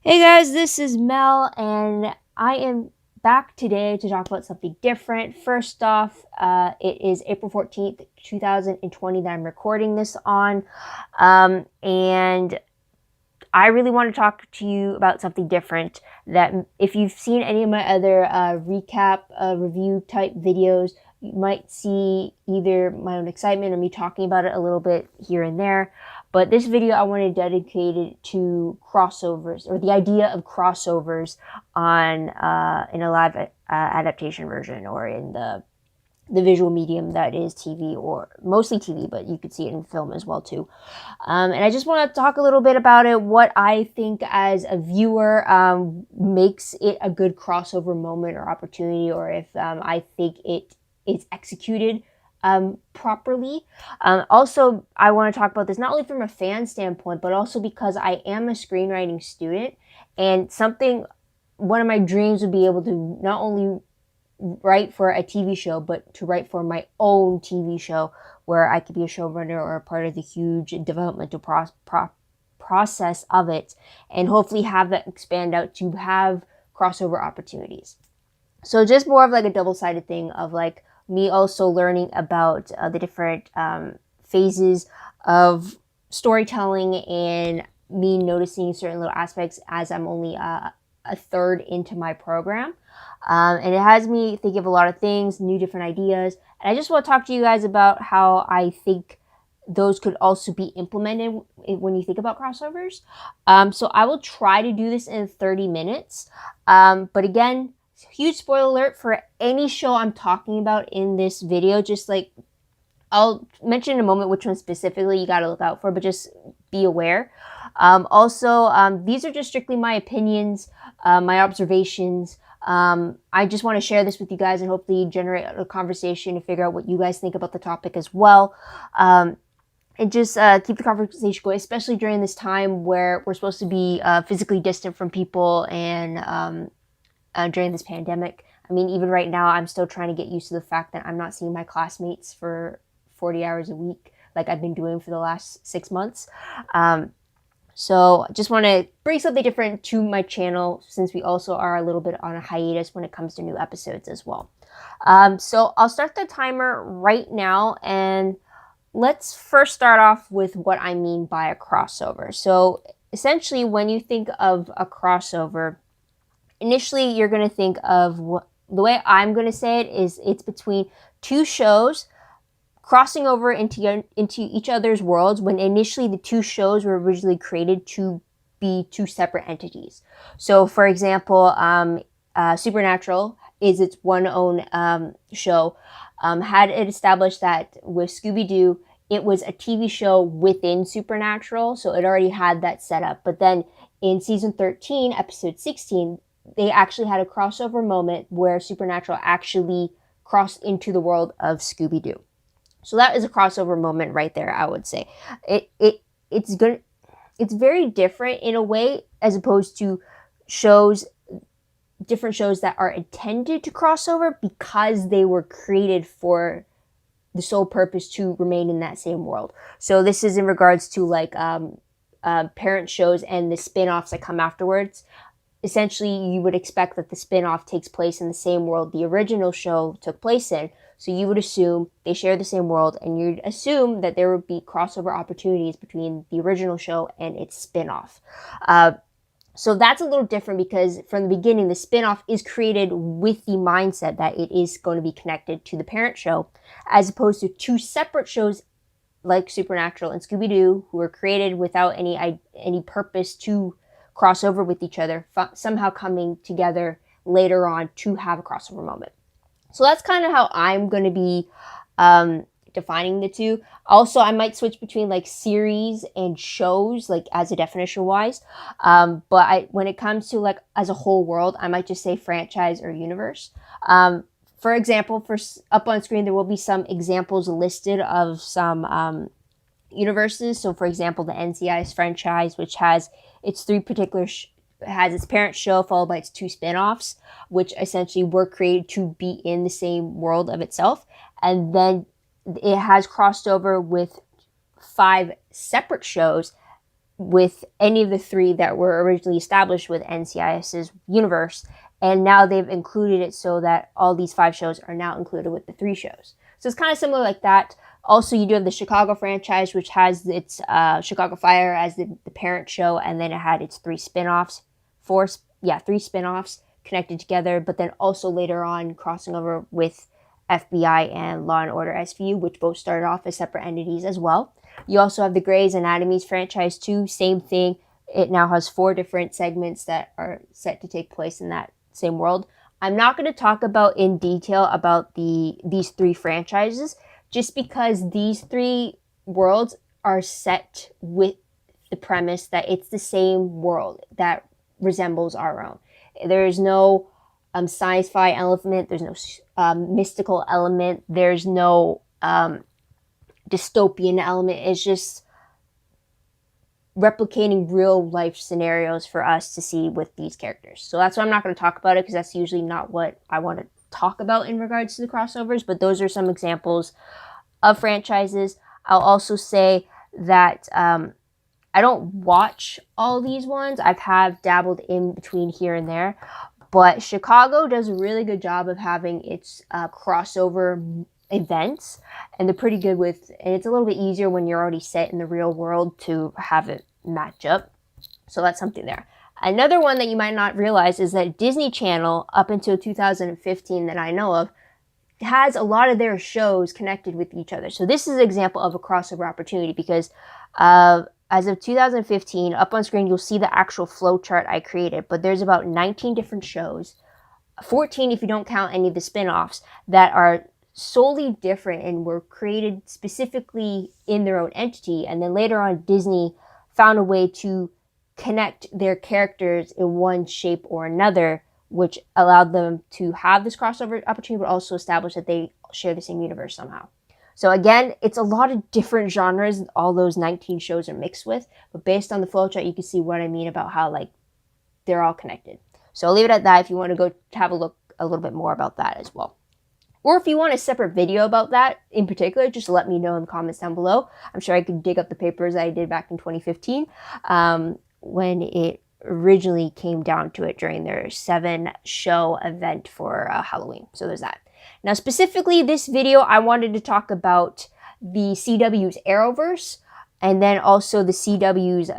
Hey guys, this is Mel, and I am back today to talk about something different. First off, it is April 14th, 2020 that I'm recording this on, and I really want to talk to you about something different. That if you've seen any of my other recap review type videos, you might see either my own excitement or me talking about it a little bit here and there. But this video I want to dedicate it to crossovers, or the idea of crossovers on in a live adaptation version, or in the visual medium that is TV, or mostly TV, but you could see it in film as well too. And I just want to talk a little bit about it, what I think as a viewer makes it a good crossover moment or opportunity, or if I think it is executed properly. Also, I want to talk about this not only from a fan standpoint, but also because I am a screenwriting student, and one of my dreams would be able to not only write for a TV show, but to write for my own TV show where I could be a showrunner or a part of the huge developmental process of it, and hopefully have that expand out to have crossover opportunities. So just more of like a double-sided thing of like me also learning about the different phases of storytelling, and me noticing certain little aspects as I'm only a third into my program. And it has me thinking of a lot of things, new different ideas. And I just want to talk to you guys about how I think those could also be implemented when you think about crossovers. So I will try to do this in 30 minutes. But again, huge spoiler alert for any show I'm talking about in this video. Just like, I'll mention in a moment which one specifically you got to look out for, but just be aware. These are just strictly my opinions, my observations. I just want to share this with you guys and hopefully generate a conversation to figure out what you guys think about the topic as well. And just keep the conversation going, especially during this time where we're supposed to be physically distant from people, and during this pandemic. I mean, even right now, I'm still trying to get used to the fact that I'm not seeing my classmates for 40 hours a week like I've been doing for the last 6 months. So just want to bring something different to my channel, since we also are a little bit on a hiatus when it comes to new episodes as well. So I'll start the timer right now, and let's first start off with what I mean by a crossover. So essentially, when you think of a crossover, initially you're going to think of the way I'm going to say it is it's between two shows crossing over into each other's worlds, when initially the two shows were originally created to be two separate entities. So, for example, Supernatural is its one own show. Had it established that with Scooby-Doo, it was a TV show within Supernatural, so it already had that set up. But then in season 13, episode 16, they actually had a crossover moment where Supernatural actually crossed into the world of Scooby-Doo. So that is a crossover moment right there, I would say. It's good. It's very different in a way, as opposed to different shows that are intended to cross over because they were created for the sole purpose to remain in that same world. So this is in regards to like parent shows and the spin-offs that come afterwards. Essentially, you would expect that the spin-off takes place in the same world the original show took place in. So you would assume they share the same world, and you'd assume that there would be crossover opportunities between the original show and its spin-off. So that's a little different because from the beginning, the spin-off is created with the mindset that it is going to be connected to the parent show, as opposed to two separate shows like Supernatural and Scooby-Doo, who were created without any purpose to cross over with each other, somehow coming together later on to have a crossover moment. So that's kind of how I'm going to be defining the two. Also, I might switch between like series and shows, like as a definition wise. But when it comes to like as a whole world, I might just say franchise or universe. For example, up on screen, there will be some examples listed of some universes. So for example, the NCIS franchise, which has its three particular has its parent show followed by its two spin-offs, which essentially were created to be in the same world of itself. And then it has crossed over with 5 separate shows with any of the 3 that were originally established with NCIS's universe, and now they've included it so that all these 5 shows are now included with the 3 shows. So it's kind of similar like that. Also, you do have the Chicago franchise, which has its Chicago Fire as the parent show, and then it had its 3 spin-offs, 3 spin-offs connected together, but then also later on crossing over with FBI and Law & Order SVU, which both started off as separate entities as well. You also have the Grey's Anatomy's franchise too, same thing. It now has 4 different segments that are set to take place in that same world. I'm not going to talk about in detail about these 3 franchises, just because these 3 worlds are set with the premise that it's the same world that resembles our own. There's no sci-fi element, there's no mystical element, there's no dystopian element. It's just replicating real life scenarios for us to see with these characters. So that's why I'm not going to talk about it, because that's usually not what I want to talk about in regards to the crossovers, but those are some examples of franchises. I'll also say that I don't watch all these ones. I have dabbled in between here and there, but Chicago does a really good job of having its crossover events, and they're pretty good with, and it's a little bit easier when you're already set in the real world to have it match up. So that's something there. Another one that you might not realize is that Disney Channel, up until 2015 that I know of, has a lot of their shows connected with each other. So this is an example of a crossover opportunity, because as of 2015, up on screen, you'll see the actual flow chart I created, but there's about 19 different shows, 14 if you don't count any of the spin-offs, that are solely different and were created specifically in their own entity. And then later on, Disney found a way to connect their characters in one shape or another, which allowed them to have this crossover opportunity, but also establish that they share the same universe somehow. So again, it's a lot of different genres all those 19 shows are mixed with, but based on the flowchart, you can see what I mean about how like they're all connected. So I'll leave it at that if you want to go have a look a little bit more about that as well. Or if you want a separate video about that in particular, just let me know in the comments down below. I'm sure I could dig up the papers I did back in 2015 when it originally came down to it during their 7-show event for Halloween. So there's that. Now, specifically this video, I wanted to talk about the CW's Arrowverse, and then also the CW's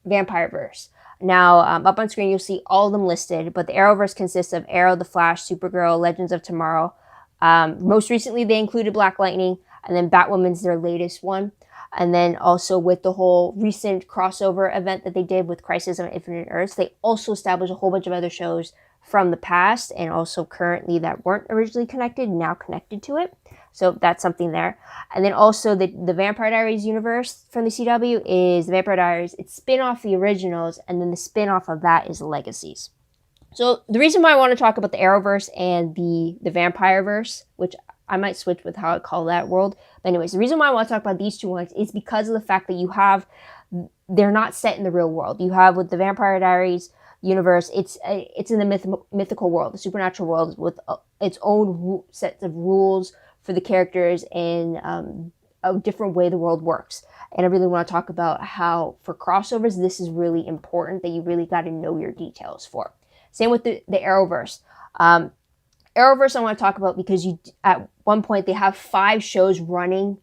Vampireverse. Now, up on screen, you'll see all of them listed, but the Arrowverse consists of Arrow, The Flash, Supergirl, Legends of Tomorrow. Most recently, they included Black Lightning, and then Batwoman's their latest one. And then also with the whole recent crossover event that they did with Crisis on Infinite Earths, they also established a whole bunch of other shows from the past and also currently that weren't originally connected, now connected to it. So that's something there. And then also the Vampire Diaries universe from the CW is the Vampire Diaries. It's spin-off the originals, and then the spin-off of that is the Legacies. So the reason why I want to talk about the Arrowverse and the Vampireverse, which I might switch with how I call that world. But anyways, the reason why I want to talk about these two ones is because of the fact that they're not set in the real world. You have with the Vampire Diaries universe, it's in the mythical world, the supernatural world, with its own sets of rules for the characters and a different way the world works. And I really want to talk about how for crossovers, this is really important, that you really got to know your details for. Same with the Arrowverse. Arrowverse I want to talk about because at one point they have 5 shows running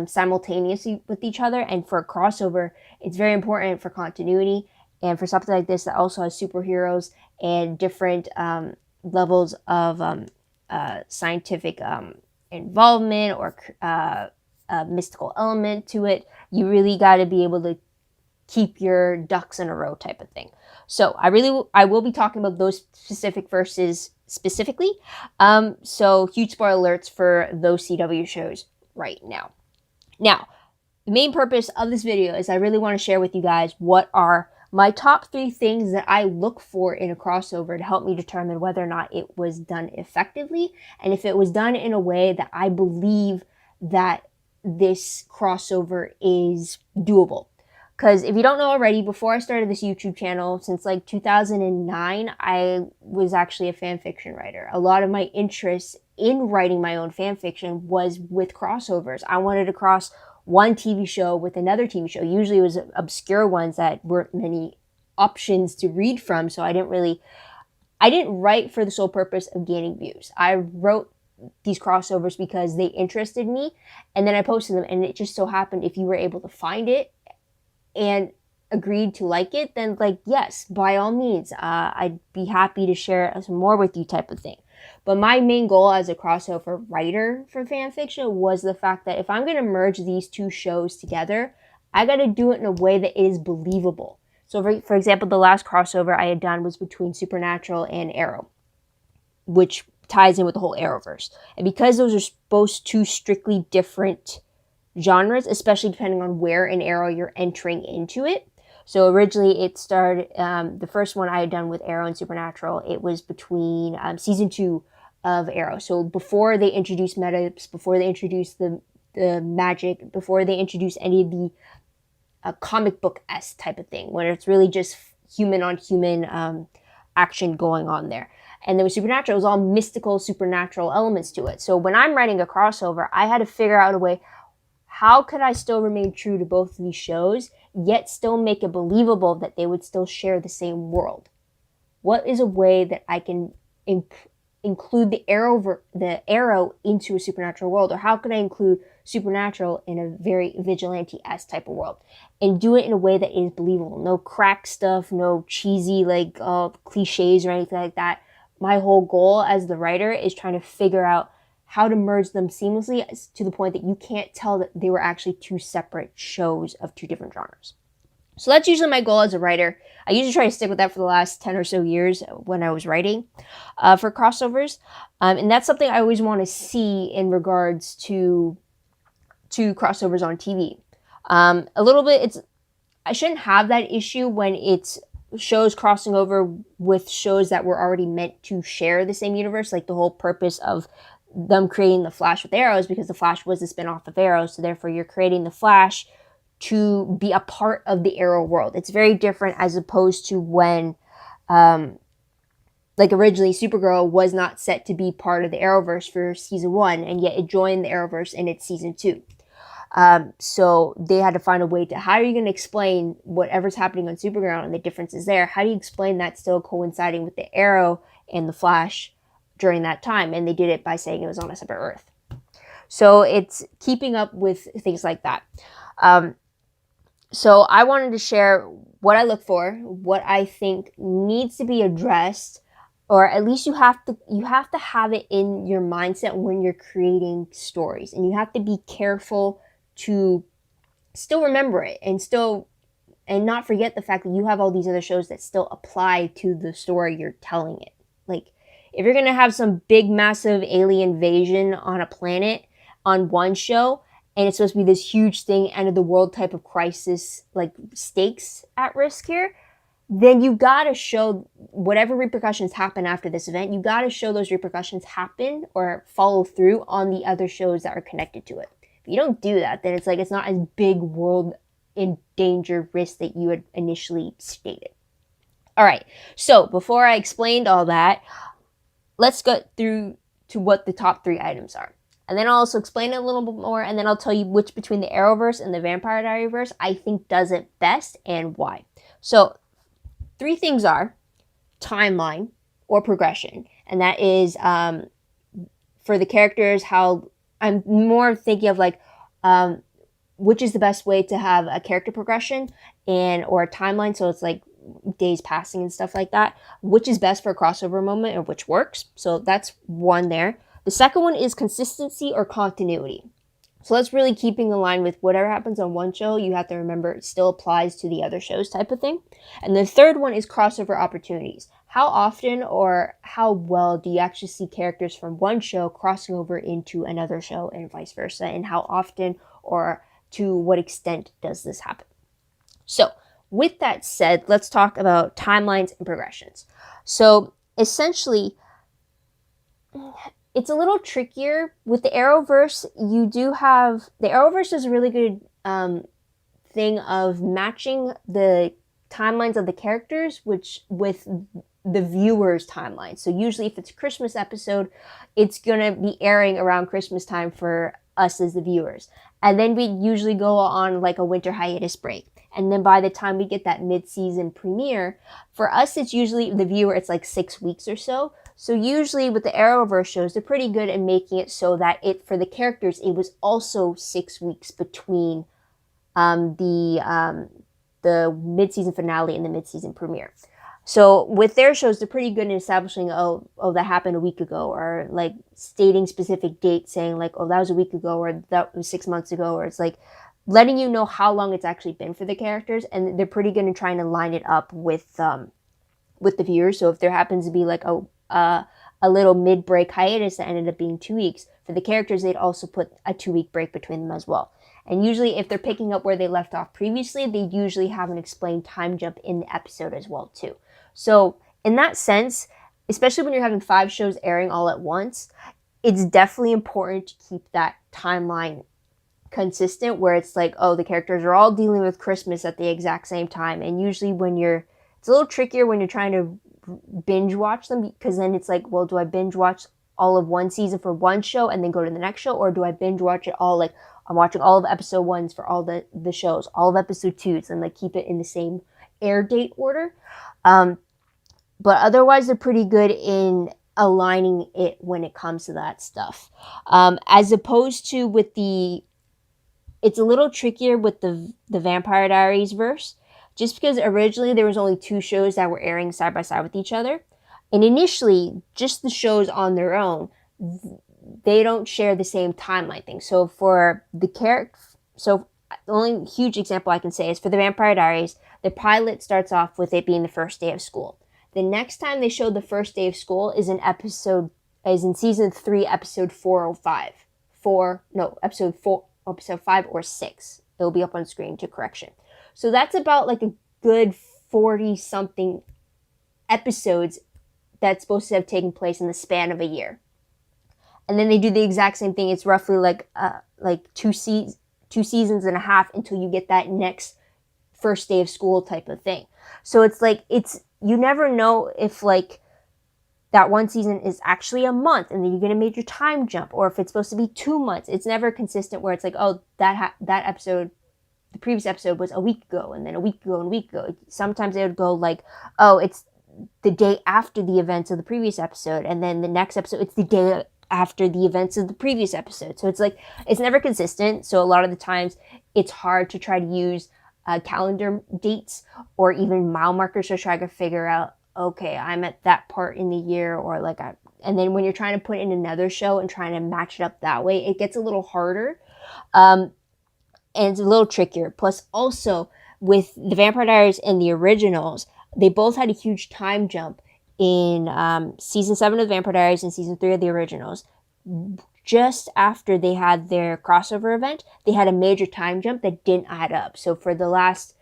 simultaneously with each other, and for a crossover, it's very important for continuity, and for something like this that also has superheroes and different levels of scientific involvement or a mystical element to it, you really got to be able to keep your ducks in a row type of thing. So I will be talking about those specific verses specifically. So huge spoiler alerts for those CW shows right now. Now, the main purpose of this video is I really want to share with you guys what are my top 3 things that I look for in a crossover to help me determine whether or not it was done effectively, and if it was done in a way that I believe that this crossover is doable. Because if you don't know already, before I started this YouTube channel, since like 2009, I was actually a fan fiction writer. A lot of my interest in writing my own fan fiction was with crossovers. I wanted to cross one TV show with another TV show. Usually it was obscure ones that weren't many options to read from, so I didn't write for the sole purpose of gaining views. I wrote these crossovers because they interested me, and then I posted them, and it just so happened if you were able to find it and agreed to like it, then like, yes, by all means, I'd be happy to share some more with you type of thing. But my main goal as a crossover writer for fan fiction was the fact that if I'm going to merge these two shows together, I got to do it in a way that is believable. So for example, the last crossover I had done was between Supernatural and Arrow, which ties in with the whole Arrowverse. And because those are both two strictly different genres, especially depending on where in Arrow you're entering into it. So originally it started, the first one I had done with Arrow and Supernatural, it was between season 2 of Arrow. So before they introduced meta, before they introduced the magic, before they introduced any of the comic book-esque type of thing, where it's really just human on human action going on there. And then with Supernatural, it was all mystical, supernatural elements to it. So when I'm writing a crossover, I had to figure out a way, how could I still remain true to both of these shows, yet still make it believable that they would still share the same world? What is a way that I can include the Arrow into a supernatural world? Or how can I include Supernatural in a very vigilante-esque type of world? And do it in a way that is believable. No crack stuff, no cheesy like cliches or anything like that. My whole goal as the writer is trying to figure out how to merge them seamlessly to the point that you can't tell that they were actually two separate shows of two different genres. So that's usually my goal as a writer. I usually try to stick with that for the last 10 or so years when I was writing for crossovers. And that's something I always want to see in regards to crossovers on TV. A little bit, I shouldn't have that issue when it's shows crossing over with shows that were already meant to share the same universe. Like the whole purpose of them creating the Flash with Arrow is because the Flash was a spin-off of Arrow, so therefore you're creating the Flash to be a part of the Arrow world. It's very different as opposed to when like originally Supergirl was not set to be part of the Arrowverse for season 1, and yet it joined the Arrowverse in its season 2. So they had to find a way to, how are you going to explain whatever's happening on Supergirl and the differences there? How do you explain that still coinciding with the Arrow and the Flash during that time? And they did it by saying it was on a separate Earth. So it's keeping up with things like that. So I wanted to share what I look for, what I think needs to be addressed, or at least you have to have it in your mindset when you're creating stories, and you have to be careful to still remember it and not forget the fact that you have all these other shows that still apply to the story you're telling it. Like, if you're gonna have some big massive alien invasion on a planet on one show, and it's supposed to be this huge thing, end of the world type of crisis, like stakes at risk here, then you gotta show whatever repercussions happen after this event, you gotta show those repercussions happen or follow through on the other shows that are connected to it. If you don't do that, then it's like it's not as big world in danger risk that you had initially stated. All right, so before I explained all that, let's go through to what the top 3 items are. And then I'll also explain it a little bit more, and then I'll tell you which between the Arrowverse and the Vampire Diaries I think does it best and why. So 3 things are timeline or progression, and that is for the characters, how I'm more thinking of like which is the best way to have a character progression or a timeline, so it's like days passing and stuff like that, which is best for a crossover moment or which works. So that's one there. The second one is consistency or continuity. So that's really keeping in line with whatever happens on one show, you have to remember it still applies to the other shows type of thing. And the third one is crossover opportunities. How often or how well do you actually see characters from one show crossing over into another show and vice versa? And how often or to what extent does this happen? So with that said, let's talk about timelines and progressions. So essentially, it's a little trickier. With the Arrowverse, the Arrowverse is a really good thing of matching the timelines of the characters with the viewer's timeline. So usually if it's a Christmas episode, it's going to be airing around Christmas time for us as the viewers. And then we usually go on like a winter hiatus break. And then by the time we get that mid-season premiere, for us, it's usually the viewer, it's like 6 weeks or so. So usually with the Arrowverse shows, they're pretty good at making it so that for the characters, it was also 6 weeks between the mid-season finale and the mid-season premiere. So with their shows, they're pretty good in establishing, oh, that happened a week ago, or like stating specific dates, saying like, oh, that was a week ago, or that was 6 months ago, or it's like letting you know how long it's actually been for the characters, and they're pretty good in trying to line it up with the viewers. So if there happens to be like a little mid-break hiatus that ended up being 2 weeks, for the characters, they'd also put a 2-week break between them as well. And usually if they're picking up where they left off previously, they usually have an explained time jump in the episode as well too. So in that sense, especially when you're having 5 shows airing all at once, it's definitely important to keep that timeline consistent, where it's like, oh, the characters are all dealing with Christmas at the exact same time. And usually it's a little trickier when you're trying to binge watch them, because then it's like, well, do I binge watch all of one season for one show and then go to the next show, or do I binge watch it all, like I'm watching all of episode 1s for all the shows, all of episode 2s, and like keep it in the same air date order. But otherwise, they're pretty good in aligning it when it comes to that stuff. As opposed to it's a little trickier with the Vampire Diaries verse, just because originally there was only 2 shows that were airing side by side with each other. And initially, just the shows on their own, they don't share the same timeline thing. So for the the only huge example I can say is for the Vampire Diaries, the pilot starts off with it being the first day of school. The next time they show the first day of school is in season 3, episode 405. Episode 5 or 6. It'll be up on screen to correction. So that's about like a good 40 something episodes that's supposed to have taken place in the span of a year. And then they do the exact same thing. It's roughly like 2 seasons and a half until you get that next first day of school type of thing. So it's like, you never know if like that one season is actually a month and then you're going to make your time jump, or if it's supposed to be 2 months. It's never consistent where it's like, oh, that episode, the previous episode was a week ago, and then a week ago and a week ago. Sometimes it would go like, oh, it's the day after the events of the previous episode, and then the next episode, it's the day after the events of the previous episode. So it's like, it's never consistent. So a lot of the times it's hard to try to use calendar dates or even mile markers to try to figure out, okay, I'm at that part in the year, or like and then when you're trying to put in another show and trying to match it up that way, it gets a little harder. And it's a little trickier. Plus also with the Vampire Diaries and the originals, they both had a huge time jump in season 7 of the Vampire Diaries and season 3 of the originals. Just after they had their crossover event, they had a major time jump that didn't add up. So for the last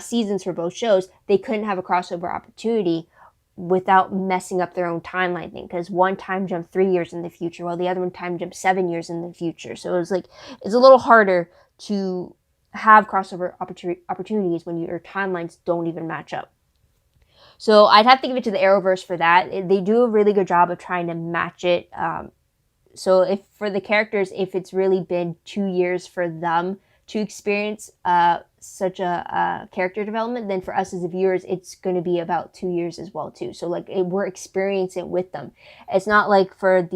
seasons for both shows, they couldn't have a crossover opportunity without messing up their own timeline thing, because one time jumped 3 years in the future while the other one time jumped 7 years in the future. So it's a little harder to have crossover opportunities when your timelines don't even match up. So I'd have to give it to the Arrowverse for that. They do a really good job of trying to match it. So if for the characters, if it's really been 2 years for them to experience such a character development, then for us as the viewers, it's going to be about 2 years as well too. So like we're experiencing it with them. It's not like for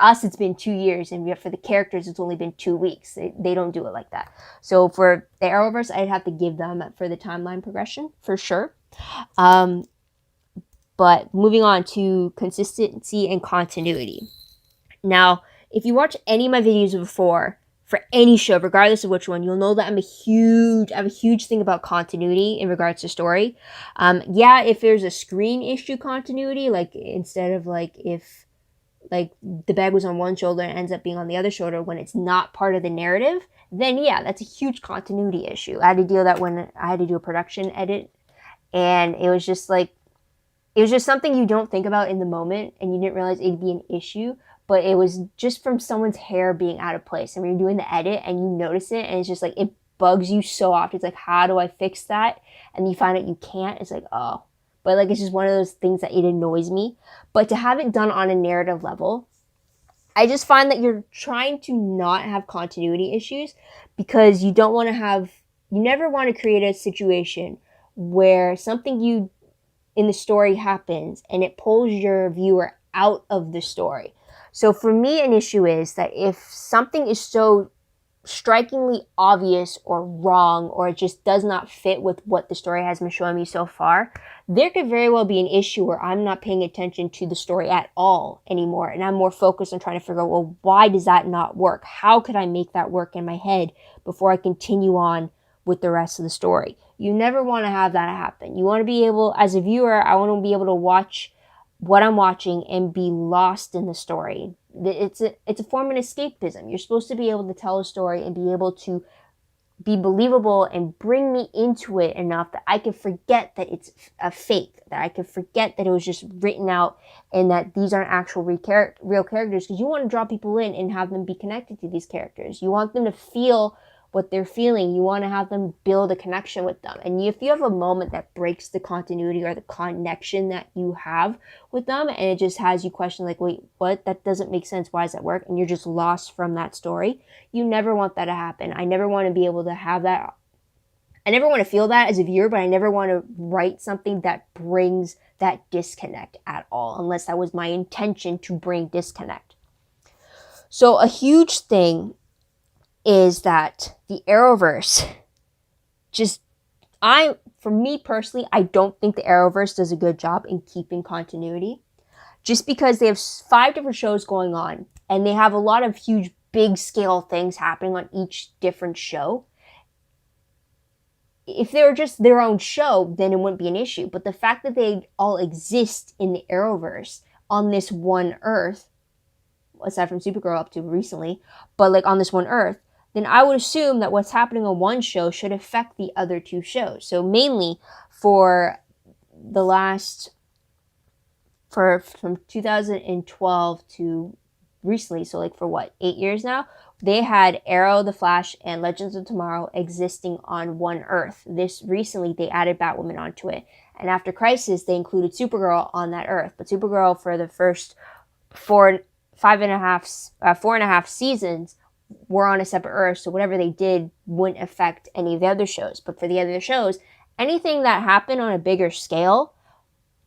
us it's been 2 years, and for the characters it's only been 2 weeks. They don't do it like that. So for the Arrowverse, I'd have to give them for the timeline progression for sure. But moving on to consistency and continuity. Now, if you watch any of my videos before, for any show, regardless of which one, you'll know that I have a huge thing about continuity in regards to story. If there's a screen issue continuity, like instead of like if like the bag was on one shoulder and ends up being on the other shoulder when it's not part of the narrative, then yeah, that's a huge continuity issue. I had to deal with that when I had to do a production edit, and it was just something you don't think about in the moment, and you didn't realize it'd be an issue. But it was just from someone's hair being out of place. And when you're doing the edit and you notice it, and it's just like, it bugs you so often. It's like, how do I fix that? And you find out you can't. It's like, oh. But like, it's just one of those things that it annoys me. But to have it done on a narrative level, I just find that you're trying to not have continuity issues because you don't want to have, you never want to create a situation where something you in the story happens and it pulls your viewer out of the story. So for me, an issue is that if something is so strikingly obvious or wrong, or it just does not fit with what the story has been showing me so far, there could very well be an issue where I'm not paying attention to the story at all anymore, and I'm more focused on trying to figure out, well, why does that not work? How could I make that work in my head before I continue on with the rest of the story? You never want to have that happen. You want to be able, as a viewer, I want to be able to watch what I'm watching and be lost in the story. It's a form of escapism. You're supposed to be able to tell a story and be able to be believable and bring me into it enough that I can forget that it's a fake, that I can forget that it was just written out and that these aren't actual real characters, because you want to draw people in and have them be connected to these characters. You want them to feel what they're feeling. You want to have them build a connection with them. And if you have a moment that breaks the continuity or the connection that you have with them, and it just has you question like, wait, what? That doesn't make sense. Why does that work? And you're just lost from that story. You never want that to happen. I never want to be able to have that. I never want to feel that as a viewer, but I never want to write something that brings that disconnect at all, unless that was my intention to bring disconnect. So a huge thing is that the Arrowverse for me personally, I don't think the Arrowverse does a good job in keeping continuity, just because they have 5 different shows going on and they have a lot of huge, big scale things happening on each different show. If they were just their own show, then it wouldn't be an issue. But the fact that they all exist in the Arrowverse on this one Earth, aside from Supergirl up to recently, but like on this one Earth, then I would assume that what's happening on one show should affect the other 2 shows. So mainly from 2012 to recently, so like for 8 years now, they had Arrow, The Flash, and Legends of Tomorrow existing on one Earth. This recently, they added Batwoman onto it. And after Crisis, they included Supergirl on that Earth. But Supergirl, for the first 4.5 seasons, were on a separate Earth, so whatever they did wouldn't affect any of the other shows. But for the other shows, anything that happened on a bigger scale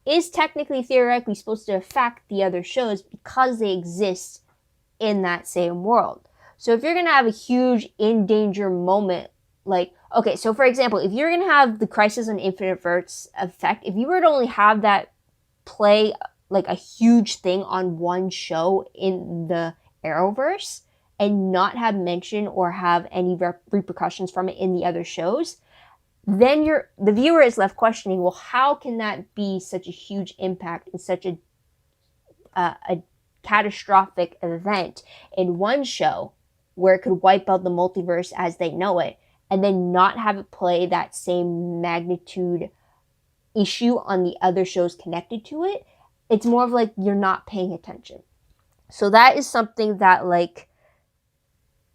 is technically, theoretically supposed to affect the other shows because they exist in that same world. So if you're going to have a huge in-danger moment, like, okay, so for example, if you're going to have the Crisis on Infinite Earths effect, if you were to only have that play like a huge thing on one show in the Arrowverse, and not have mention or have any repercussions from it in the other shows, then the viewer is left questioning, well, how can that be such a huge impact and such a catastrophic event in one show where it could wipe out the multiverse as they know it, and then not have it play that same magnitude issue on the other shows connected to it? It's more of like you're not paying attention. So that is something that like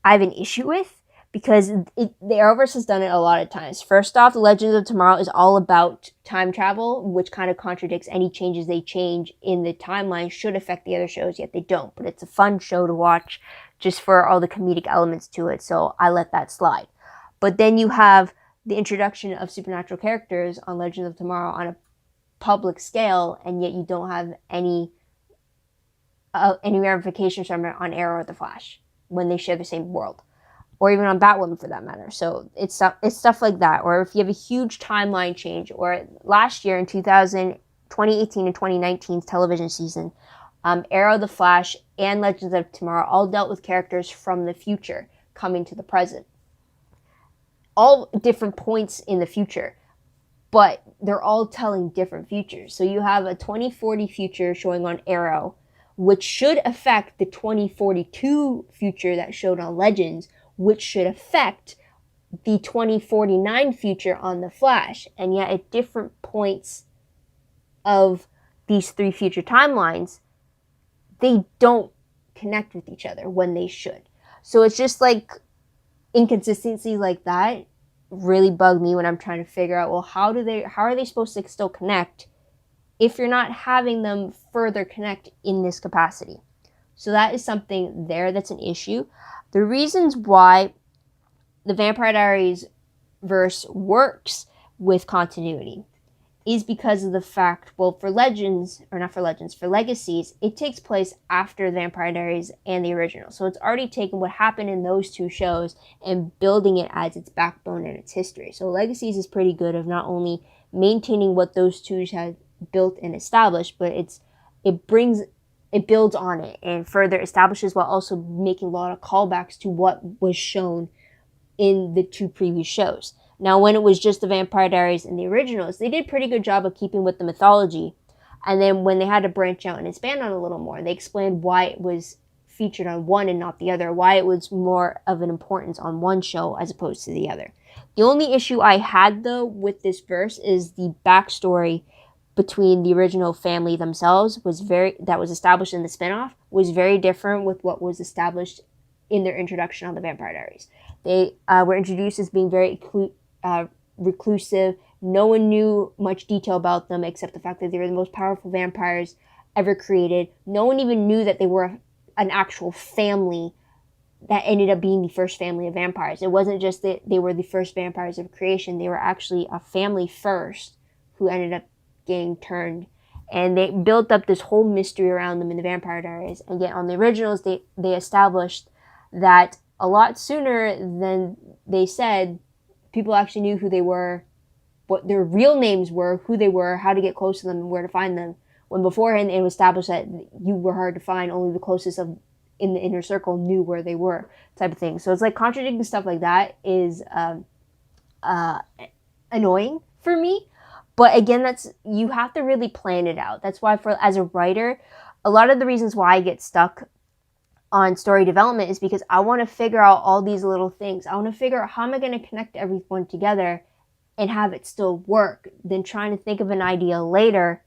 I have an issue with, because the Arrowverse has done it a lot of times. First off, The Legends of Tomorrow is all about time travel, which kind of contradicts any changes they change in the timeline should affect the other shows, yet they don't. But it's a fun show to watch just for all the comedic elements to it, so I let that slide. But then you have the introduction of supernatural characters on Legends of Tomorrow on a public scale, and yet you don't have any ramifications from it on Arrow or The Flash when they share the same world, or even on Batwoman for that matter. So it's stuff like that. Or if you have a huge timeline change, or last year in 2018 and 2019's television season, Arrow, The Flash, and Legends of Tomorrow all dealt with characters from the future coming to the present. All different points in the future, but they're all telling different futures. So you have a 2040 future showing on Arrow, which should affect the 2042 future that showed on Legends, which should affect the 2049 future on The Flash. And yet at different points of these 3 future timelines, they don't connect with each other when they should. So it's just like inconsistencies like that really bug me when I'm trying to figure out, well, how are they supposed to still connect if you're not having them further connect in this capacity? So that is something there that's an issue. The reasons why the Vampire Diaries verse works with continuity is because of the fact, well, for Legends, or not for Legends, for Legacies, it takes place after Vampire Diaries and the original. So it's already taken what happened in those two shows and building it as its backbone and its history. So Legacies is pretty good of not only maintaining what those two had built and established, but it builds on it and further establishes while also making a lot of callbacks to what was shown in the two previous shows. Now, when it was just the Vampire Diaries and the originals, they did a pretty good job of keeping with the mythology. And then when they had to branch out and expand on it a little more, they explained why it was featured on one and not the other, why it was more of an importance on one show as opposed to the other. The only issue I had, though, with this verse is the backstory between the original family themselves that was established in the spinoff was very different with what was established in their introduction on the Vampire Diaries. They were introduced as being very reclusive. No one knew much detail about them except the fact that they were the most powerful vampires ever created. No one even knew that they were an actual family that ended up being the first family of vampires. It wasn't just that they were the first vampires of creation. They were actually a family first who ended up getting turned. And they built up this whole mystery around them in the Vampire Diaries. And yet on the originals, they established that a lot sooner than they said, people actually knew who they were, what their real names were, who they were, how to get close to them, and where to find them. When beforehand it was established that you were hard to find, only the closest in the inner circle knew where they were, type of thing. So it's like contradicting stuff like that is annoying for me. But again, you have to really plan it out. That's why as a writer, a lot of the reasons why I get stuck on story development is because I want to figure out all these little things. I want to figure out how am I going to connect everyone together and have it still work, than trying to think of an idea later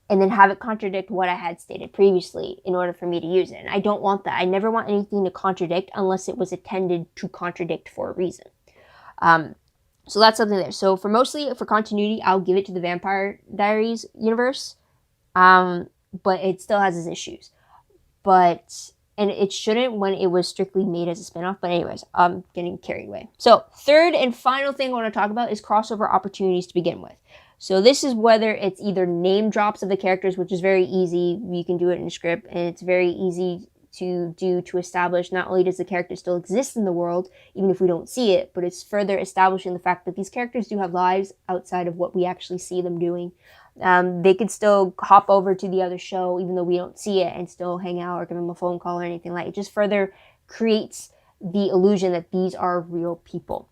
and then have it contradict what I had stated previously in order for me to use it. And I don't want that. I never want anything to contradict unless it was intended to contradict for a reason. So that's something there. So for continuity, I'll give it to the Vampire Diaries universe. But it still has its issues. And it shouldn't when it was strictly made as a spinoff. But anyways, I'm getting carried away. So third and final thing I want to talk about is crossover opportunities to begin with. So this is whether it's either name drops of the characters, which is very easy. You can do it in a script, and it's very easy to do to establish not only does the character still exist in the world, even if we don't see it, but it's further establishing the fact that these characters do have lives outside of what we actually see them doing. They could still hop over to the other show, even though we don't see it, and still hang out or give them a phone call or anything like it. It just further creates the illusion that these are real people.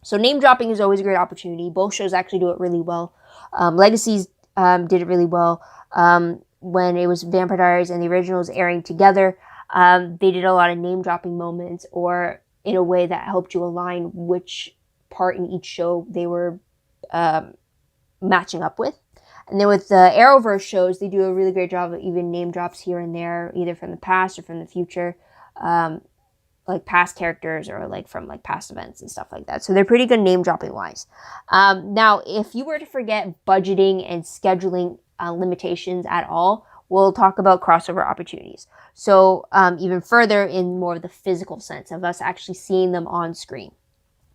So name dropping is always a great opportunity. Both shows actually do it really well. Legacies did it really well. When it was Vampire Diaries and the originals airing together, they did a lot of name dropping moments, or in a way that helped you align which part in each show they were matching up with. And then with the Arrowverse shows, they do a really great job of even name drops here and there, either from the past or from the future, like past characters or like from like past events and stuff like that. So they're pretty good name dropping wise. Now, if you were to forget budgeting and scheduling limitations at all, we'll talk about crossover opportunities. So even further in more of the physical sense of us actually seeing them on screen.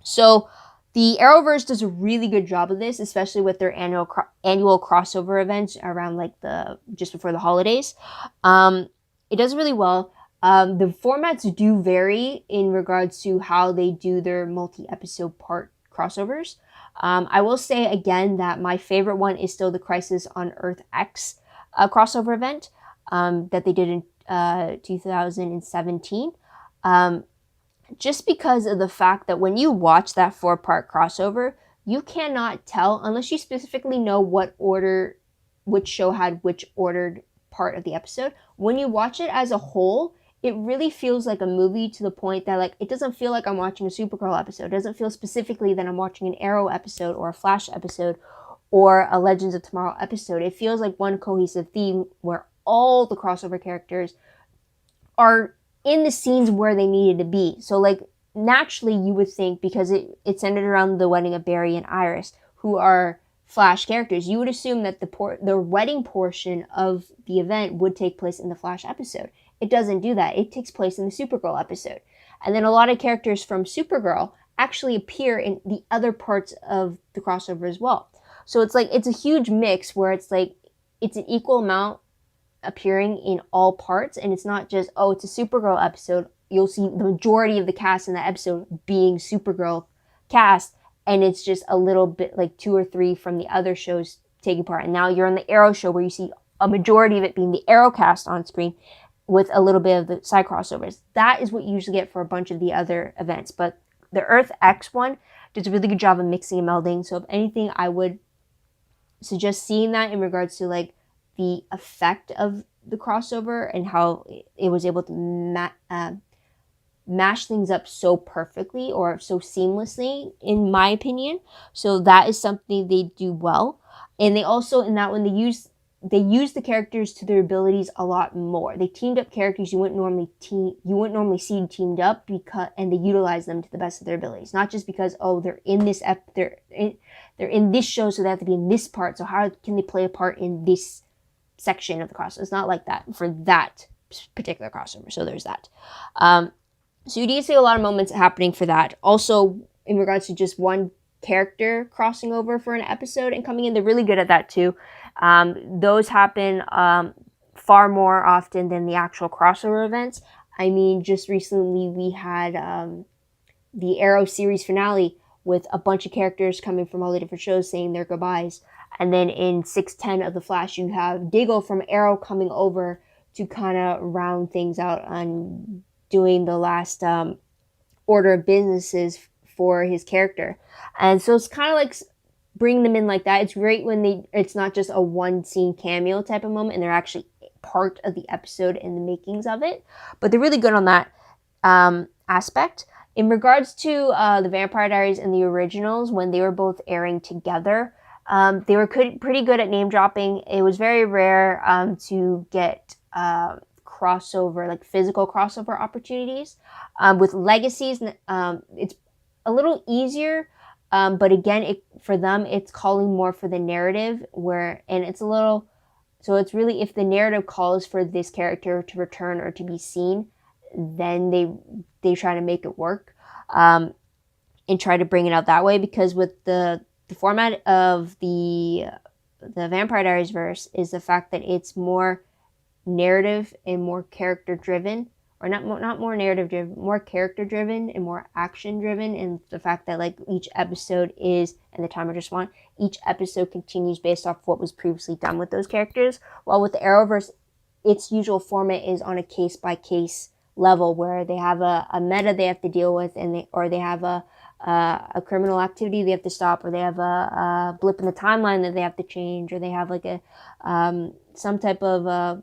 So the Arrowverse does a really good job of this, especially with their annual crossover events around like just before the holidays. It does really well. The formats do vary in regards to how they do their multi-episode part crossovers. I will say again that my favorite one is still the Crisis on Earth X crossover event that they did in 2017. Just because of the fact that when you watch that 4-part crossover, you cannot tell, unless you specifically know which show had which ordered part of the episode. When you watch it as a whole, it really feels like a movie, to the point that like it doesn't feel like I'm watching a Supergirl episode. It doesn't feel specifically that I'm watching an Arrow episode or a Flash episode or a Legends of Tomorrow episode. It feels like one cohesive theme where all the crossover characters are in the scenes where they needed to be. So like naturally you would think, because it's centered around the wedding of Barry and Iris, who are Flash characters, you would assume that the wedding portion of the event would take place in the Flash episode. it doesn't do that. It takes place in the Supergirl episode. And then a lot of characters from Supergirl actually appear in the other parts of the crossover as well. So it's like, it's a huge mix where it's like, it's an equal amount appearing in all parts, and it's not just, oh, it's a Supergirl episode. You'll see the majority of the cast in that episode being Supergirl cast, and it's just a little bit like 2 or 3 from the other shows taking part. And now you're on the Arrow show where you see a majority of it being the Arrow cast on screen with a little bit of the side crossovers. That is what you usually get for a bunch of the other events. But the Earth X one does a really good job of mixing and melding. So if anything, I would suggest seeing that in regards to like the effect of the crossover and how it was able to mash things up so perfectly or so seamlessly, in my opinion. So that is something they do well. And they also, in that one, they use the characters to their abilities a lot more. They teamed up characters you wouldn't normally see teamed up, and they utilize them to the best of their abilities. Not just because, oh, they're in this they're in this show, so they have to be in this part. So how can they play a part in this section of the crossover? It's not like that for that particular crossover. So there's that. So you do see a lot of moments happening for that. Also, in regards to just one character crossing over for an episode and coming in, they're really good at that too. Those happen far more often than the actual crossover events. I mean, just recently we had the Arrow series finale with a bunch of characters coming from all the different shows saying their goodbyes. And then in 610 of The Flash, you have Diggle from Arrow coming over to kind of round things out on doing the last order of businesses for his character. And so it's kind of like bringing them in like that. It's great when it's not just a one scene cameo type of moment and they're actually part of the episode and the makings of it. But they're really good on that aspect. In regards to the Vampire Diaries and the originals, when they were both airing together, they were pretty good at name dropping. It was very rare to get crossover, like physical crossover opportunities. With Legacies, it's a little easier, but again, for them, it's calling more for the narrative so it's really, if the narrative calls for this character to return or to be seen, then they try to make it work and try to bring it out that way. Because with the format of the Vampire Diaries verse is the fact that it's more narrative and more character driven, or not more narrative driven, more character driven and more action driven. And the fact that like each episode is, and the timer just won, each episode continues based off what was previously done with those characters. While with the Arrowverse, its usual format is on a case by case level where they have a meta they have to deal with, or they have a criminal activity they have to stop, or they have a blip in the timeline that they have to change, or they have like some type of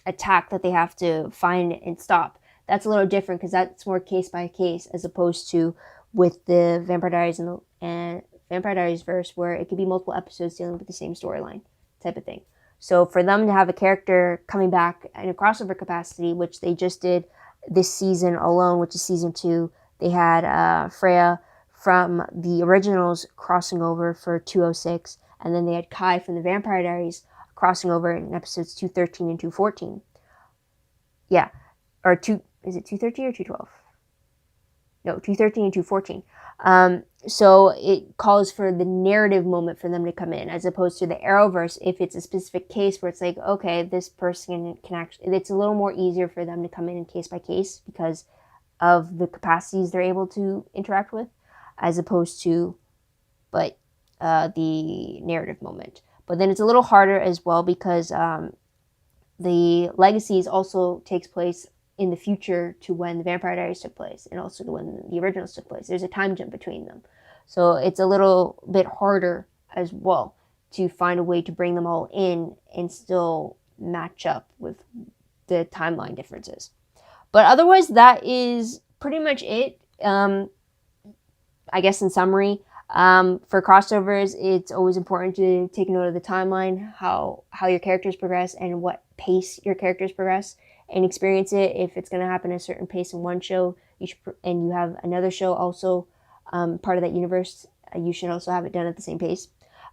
attack that they have to find and stop. That's a little different because that's more case by case, as opposed to with the Vampire Diaries and Vampire Diaries verse, where it could be multiple episodes dealing with the same storyline type of thing. So for them to have a character coming back in a crossover capacity, which they just did this season alone, which is season 2, they had Freya from the originals crossing over for 206, and then they had Kai from the Vampire Diaries crossing over in episodes 213 and 214. Yeah, or is it 213 or 212? No, 213 and 214. So it calls for the narrative moment for them to come in, as opposed to the Arrowverse. If it's a specific case where it's like, okay, this person can actually, it's a little more easier for them to come in case by case because of the capacities they're able to interact with, as opposed to, the narrative moment. But then it's a little harder as well because the Legacies also takes place in the future to when the Vampire Diaries took place, and also to when the originals took place. There's a time jump between them. So it's a little bit harder as well to find a way to bring them all in and still match up with the timeline differences. But otherwise, that is pretty much it. I guess in summary, for crossovers, it's always important to take note of the timeline, how your characters progress, and what pace your characters progress, and experience it. If it's going to happen at a certain pace in one show, and you have another show also part of that universe, you should also have it done at the same pace.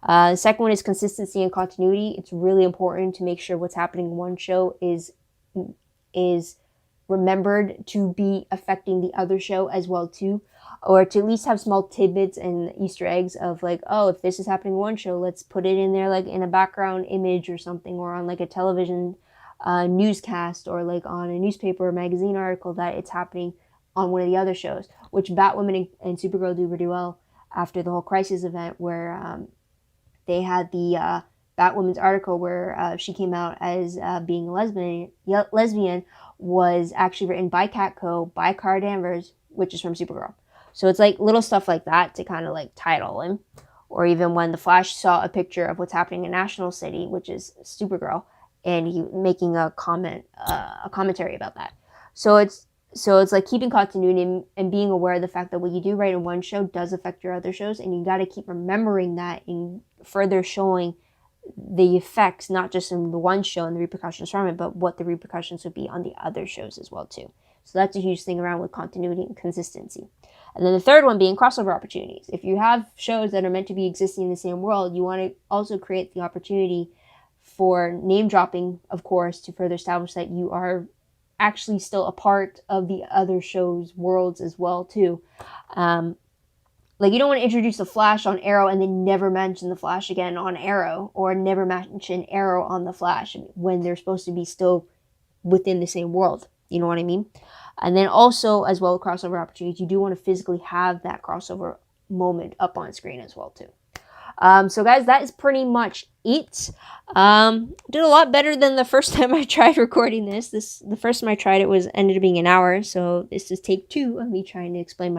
The second one is consistency and continuity. It's really important to make sure what's happening in one show is remembered to be affecting the other show as well too, or to at least have small tidbits and Easter eggs of like, oh, if this is happening in one show, let's put it in there like in a background image or something, or on like a television newscast, or like on a newspaper or magazine article that it's happening on one of the other shows, which Batwoman and Supergirl do pretty well after the whole Crisis event, where they had the Batwoman's article where she came out as being a lesbian was actually written by Catco, by Cara Danvers, which is from Supergirl. So it's like little stuff like that to kind of like tie it all in. Or even when the Flash saw a picture of what's happening in National City, which is Supergirl, and he making a commentary about that. So it's like keeping continuity and being aware of the fact that what you do right in one show does affect your other shows, and you got to keep remembering that in further showing the effects, not just in the one show and the repercussions from it, but what the repercussions would be on the other shows as well too. So that's a huge thing around with continuity and consistency. And then the third one being crossover opportunities. If you have shows that are meant to be existing in the same world, you want to also create the opportunity for name dropping, of course, to further establish that you are actually still a part of the other show's worlds as well too. Like, you don't want to introduce the Flash on Arrow and then never mention the Flash again on Arrow, or never mention Arrow on the Flash when they're supposed to be still within the same world. You know what I mean? And then also, as well, with crossover opportunities, you do want to physically have that crossover moment up on screen as well too. So guys, that is pretty much it. Did a lot better than the first time I tried recording this. The first time I tried it ended up being an hour, so this is take 2 of me trying to explain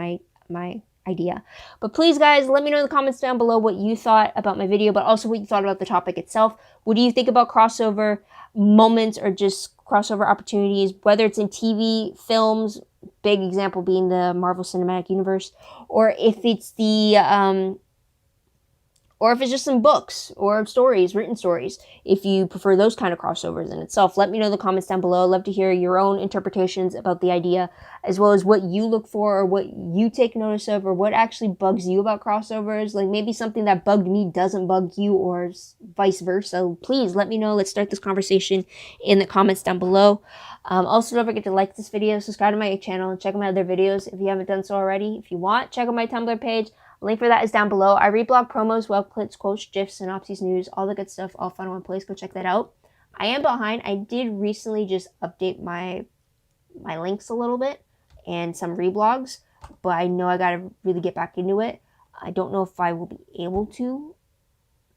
my idea. But please, guys, let me know in the comments down below what you thought about my video, but also what you thought about the topic itself. What do you think about crossover moments or just crossover opportunities, whether it's in TV, films, big example being the Marvel Cinematic Universe, or if it's or if it's just some books or stories, written stories, if you prefer those kind of crossovers in itself. Let me know in the comments down below. I'd love to hear your own interpretations about the idea, as well as what you look for or what you take notice of, or what actually bugs you about crossovers. Like maybe something that bugged me doesn't bug you, or vice versa. Please let me know. Let's start this conversation in the comments down below. Also, don't forget to like this video, subscribe to my channel, and check out my other videos if you haven't done so already. If you want, check out my Tumblr page. Link for that is down below. I read blog promos, web clips, quotes, GIFs, synopses, news, all the good stuff, all fun in one place. Go check that out. I am behind. I did recently just update my links a little bit and some reblogs, but I know I gotta really get back into it. I don't know if I will be able to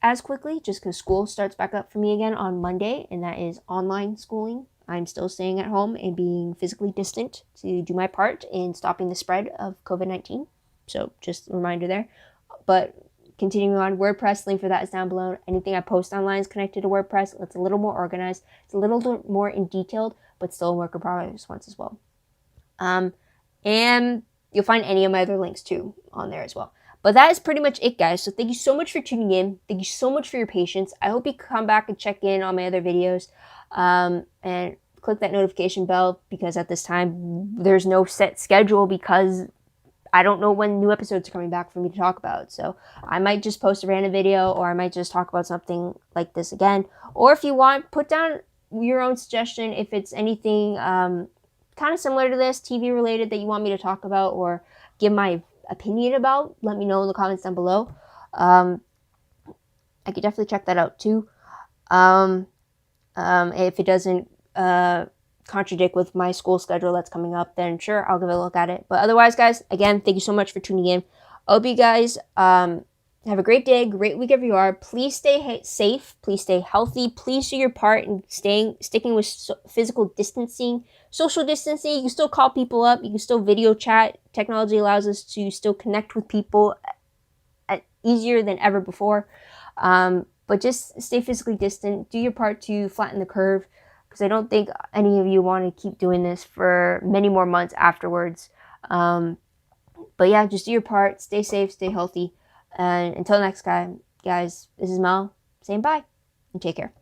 as quickly, just because school starts back up for me again on Monday, and that is online schooling. I'm still staying at home and being physically distant to do my part in stopping the spread of COVID-19. So just a reminder there. But continuing on, WordPress, link for that is down below. Anything I post online is connected to WordPress. It's a little more organized. It's a little bit more in detailed, but still a work in progress once as well. And you'll find any of my other links too on there as well. But that is pretty much it, guys. So thank you so much for tuning in. Thank you so much for your patience. I hope you come back and check in on my other videos. And click that notification bell, because at this time there's no set schedule, because I don't know when new episodes are coming back for me to talk about. So I might just post a random video, or I might just talk about something like this again. Or if you want, put down your own suggestion if it's anything kind of similar to this, TV related, that you want me to talk about or give my opinion about. Let me know in the comments down below. I could definitely check that out too. If it doesn't contradict with my school schedule that's coming up, then sure, I'll give a look at it. But otherwise, guys, again, thank you so much for tuning in. I hope you guys have a great day, great week wherever you are. Please stay safe. Please stay healthy. Please do your part in sticking with physical distancing, social distancing. You can still call people up. You can still video chat. Technology allows us to still connect with people easier than ever before. But just stay physically distant. Do your part to flatten the curve, because I don't think any of you want to keep doing this for many more months afterwards. But yeah, just do your part. Stay safe, stay healthy. And until next time, guys, this is Mel saying bye and take care.